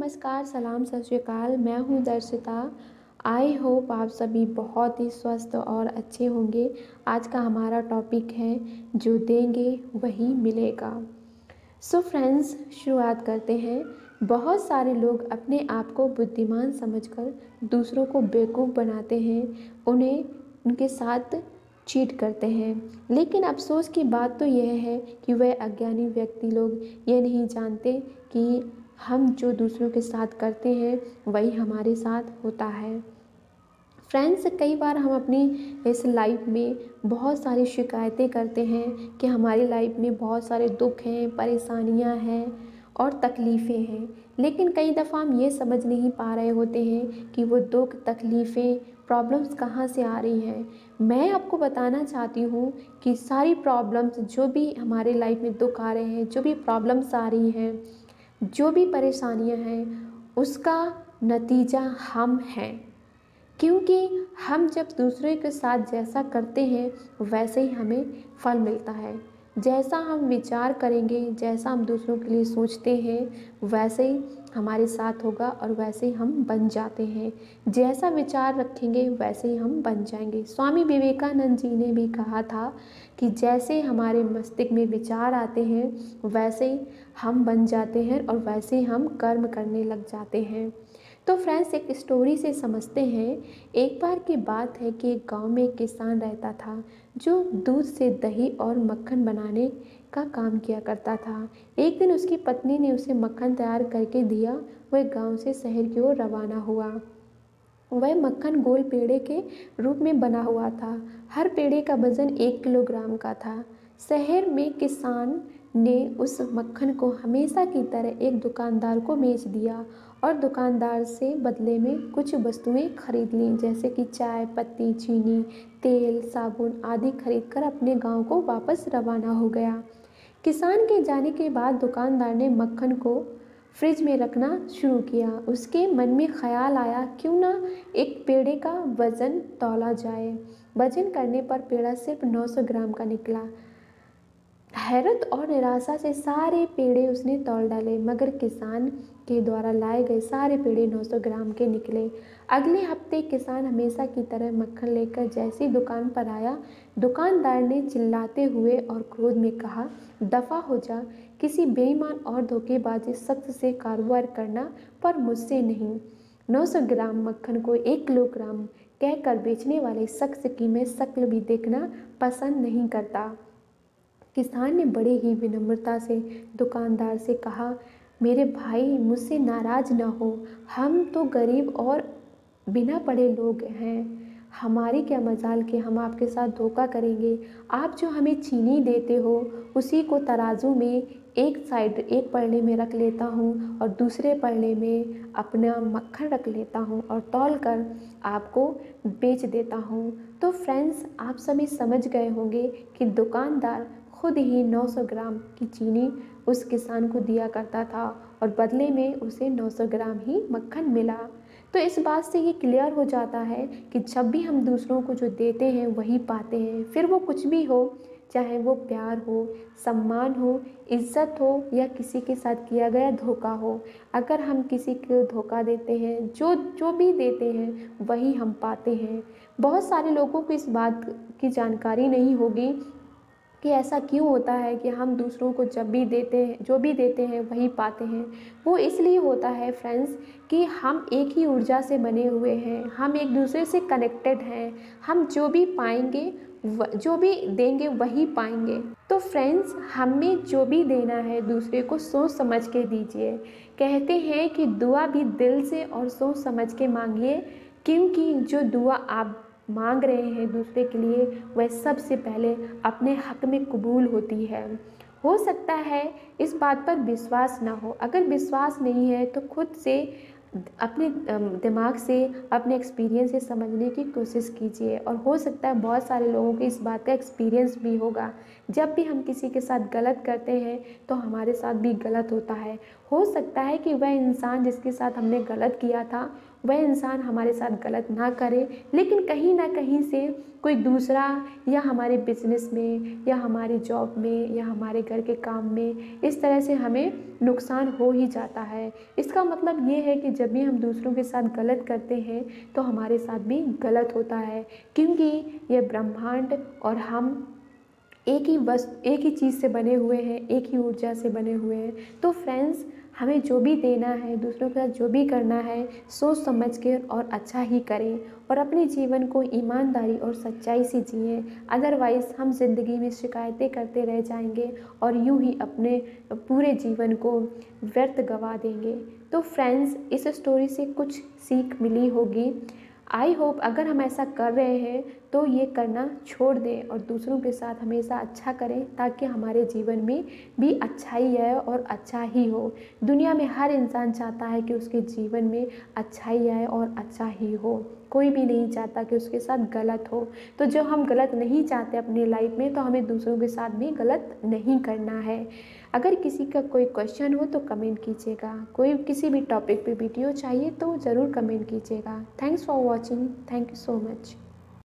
नमस्कार, सलाम, सत श्री अकाल। मैं हूँ दर्शिता। आई होप आप सभी बहुत ही स्वस्थ और अच्छे होंगे। आज का हमारा टॉपिक है जो देंगे वही मिलेगा। सो फ्रेंड्स, शुरुआत करते हैं। बहुत सारे लोग अपने आप को बुद्धिमान समझकर दूसरों को बेवकूफ़ बनाते हैं, उन्हें उनके साथ चीट करते हैं। लेकिन अफसोस की बात तो यह है कि वह अज्ञानी व्यक्ति लोग ये नहीं जानते कि हम जो दूसरों के साथ करते हैं वही हमारे साथ होता है। फ्रेंड्स, कई बार हम अपनी इस लाइफ में बहुत सारी शिकायतें करते हैं कि हमारी लाइफ में बहुत सारे दुख हैं, परेशानियां हैं और तकलीफ़ें हैं। लेकिन कई दफ़ा हम ये समझ नहीं पा रहे होते हैं कि वो दुख, तकलीफ़ें, प्रॉब्लम्स कहाँ से आ रही हैं। मैं आपको बताना चाहती हूँ कि सारी प्रॉब्लम्स, जो भी हमारे लाइफ में दुख आ रहे हैं, जो भी प्रॉब्लम्स आ रही हैं, जो भी परेशानियां हैं, उसका नतीजा हम हैं। क्योंकि हम जब दूसरे के साथ जैसा करते हैं वैसे ही हमें फल मिलता है। जैसा हम विचार करेंगे, जैसा हम दूसरों के लिए सोचते हैं वैसे ही हमारे साथ होगा और वैसे ही हम बन जाते हैं। जैसा विचार रखेंगे वैसे ही हम बन जाएंगे। स्वामी विवेकानंद जी ने भी कहा था कि जैसे हमारे मस्तिष्क में विचार आते हैं वैसे ही हम बन जाते हैं और वैसे ही हम कर्म करने लग जाते हैं। तो फ्रेंड्स, एक स्टोरी से समझते हैं। एक बार की बात है कि एक गांव में एक किसान रहता था जो दूध से दही और मक्खन बनाने का काम किया करता था। एक दिन उसकी पत्नी ने उसे मक्खन तैयार करके दिया। वह गांव से शहर की ओर रवाना हुआ। वह मक्खन गोल पेड़े के रूप में बना हुआ था। हर पेड़े का वजन 1 किलोग्राम का था। शहर में किसान ने उस मक्खन को हमेशा की तरह एक दुकानदार को बेच दिया और दुकानदार से बदले में कुछ वस्तुएं खरीद लीं, जैसे कि चाय पत्ती, चीनी, तेल, साबुन आदि खरीदकर अपने गांव को वापस रवाना हो गया। किसान के जाने के बाद दुकानदार ने मक्खन को फ्रिज में रखना शुरू किया। उसके मन में ख्याल आया, क्यों ना एक पेड़े का वज़न तौला जाए। वजन करने पर पेड़ा सिर्फ 900 ग्राम का निकला। हैरत और निराशा से सारे पेड़े उसने तौल डाले, मगर किसान के द्वारा लाए गए सारे पेड़े 900 ग्राम के निकले। अगले हफ्ते किसान हमेशा की तरह मक्खन लेकर जैसी दुकान पर आया, दुकानदार ने चिल्लाते हुए और क्रोध में कहा, दफ़ा हो जा, किसी बेईमान और धोखेबाजी शख्स से कारोबार करना, पर मुझसे नहीं। 900 ग्राम मक्खन को 1 किलोग्राम कहकर बेचने वाले शख्स की मैं शक्ल भी देखना पसंद नहीं करता। किसान ने बड़े ही विनम्रता से दुकानदार से कहा, मेरे भाई, मुझसे नाराज़ ना हो। हम तो गरीब और बिना पढ़े लोग हैं। हमारी क्या मजाल कि हम आपके साथ धोखा करेंगे। आप जो हमें चीनी देते हो उसी को तराजू में एक साइड, एक पल्ले में रख लेता हूँ और दूसरे पल्ले में अपना मक्खन रख लेता हूँ और तौल कर आपको बेच देता हूँ। तो फ्रेंड्स, आप सभी समझ गए होंगे कि दुकानदार खुद ही 900 ग्राम की चीनी उस किसान को दिया करता था और बदले में उसे 900 ग्राम ही मक्खन मिला। तो इस बात से ये क्लियर हो जाता है कि जब भी हम दूसरों को जो देते हैं वही पाते हैं, फिर वो कुछ भी हो, चाहे वो प्यार हो, सम्मान हो, इज्जत हो या किसी के साथ किया गया धोखा हो। अगर हम किसी को धोखा देते हैं, जो जो भी देते हैं वही हम पाते हैं। बहुत सारे लोगों को इस बात की जानकारी नहीं होगी कि ऐसा क्यों होता है कि हम दूसरों को जब भी देते हैं, जो भी देते हैं वही पाते हैं। वो इसलिए होता है फ्रेंड्स कि हम एक ही ऊर्जा से बने हुए हैं, हम एक दूसरे से कनेक्टेड हैं। हम जो भी पाएंगे, जो भी देंगे वही पाएंगे। तो फ्रेंड्स, हमें जो भी देना है दूसरे को सोच समझ के दीजिए। कहते हैं कि दुआ भी दिल से और सोच समझ के मांगिए, क्योंकि जो दुआ आप मांग रहे हैं दूसरे के लिए वह सबसे पहले अपने हक में कबूल होती है। हो सकता है इस बात पर विश्वास ना हो। अगर विश्वास नहीं है तो खुद से अपने दिमाग से, अपने एक्सपीरियंस से समझने की कोशिश कीजिए। और हो सकता है बहुत सारे लोगों को इस बात का एक्सपीरियंस भी होगा। जब भी हम किसी के साथ गलत करते हैं तो हमारे साथ भी गलत होता है। हो सकता है कि वह इंसान जिसके साथ हमने गलत किया था वह इंसान हमारे साथ गलत ना करे, लेकिन कहीं ना कहीं से कोई दूसरा या हमारे बिजनेस में या हमारे जॉब में या हमारे घर के काम में इस तरह से हमें नुकसान हो ही जाता है। इसका मतलब ये है कि जब भी हम दूसरों के साथ गलत करते हैं तो हमारे साथ भी गलत होता है, क्योंकि ये ब्रह्मांड और हम एक ही चीज़ से बने हुए हैं, एक ही ऊर्जा से बने हुए हैं। तो फ्रेंड्स, हमें जो भी देना है, दूसरों के साथ जो भी करना है, सोच समझ के और अच्छा ही करें और अपने जीवन को ईमानदारी और सच्चाई से जिएं। अदरवाइज़ हम ज़िंदगी में शिकायतें करते रह जाएंगे और यूं ही अपने पूरे जीवन को व्यर्थ गवा देंगे। तो फ्रेंड्स, इस स्टोरी से कुछ सीख मिली होगी। आई होप अगर हम ऐसा कर रहे हैं तो ये करना छोड़ दें और दूसरों के साथ हमेशा अच्छा करें, ताकि हमारे जीवन में भी अच्छाई आए और अच्छा ही हो। दुनिया में हर इंसान चाहता है कि उसके जीवन में अच्छाई आए और अच्छा ही हो। कोई भी नहीं चाहता कि उसके साथ गलत हो। तो जो हम गलत नहीं चाहते अपनी लाइफ में, तो हमें दूसरों के साथ भी गलत नहीं करना है। अगर किसी का कोई क्वेश्चन हो तो कमेंट कीजिएगा। कोई किसी भी टॉपिक पे वीडियो चाहिए तो ज़रूर कमेंट कीजिएगा। Thanks for watching. Thank you so much.